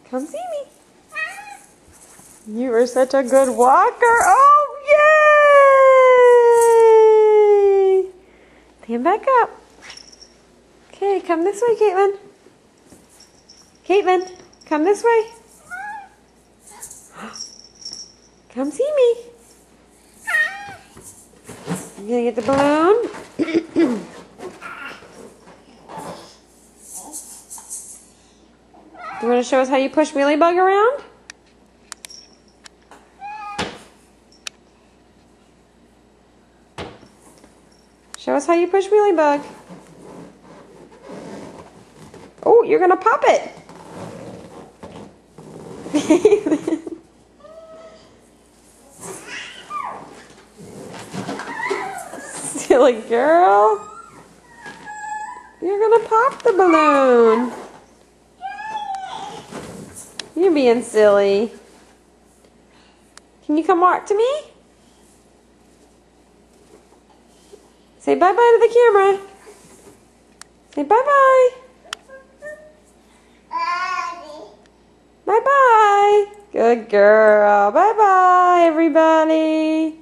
Come see me. You are such a good walker. Oh, yay! Stand back up. Okay, come this way, Caitlin. Caitlin, come this way. Come see me. You gonna get the balloon? You want to show us how you push Wheelie Bug around? Show us how you push Wheelie Bug. Oh, you're going to pop it. Silly girl. You're going to pop the balloon. You're being silly. Can you come walk to me? Say bye-bye to the camera. Say bye-bye. Bye-bye. Good girl. Bye-bye, everybody.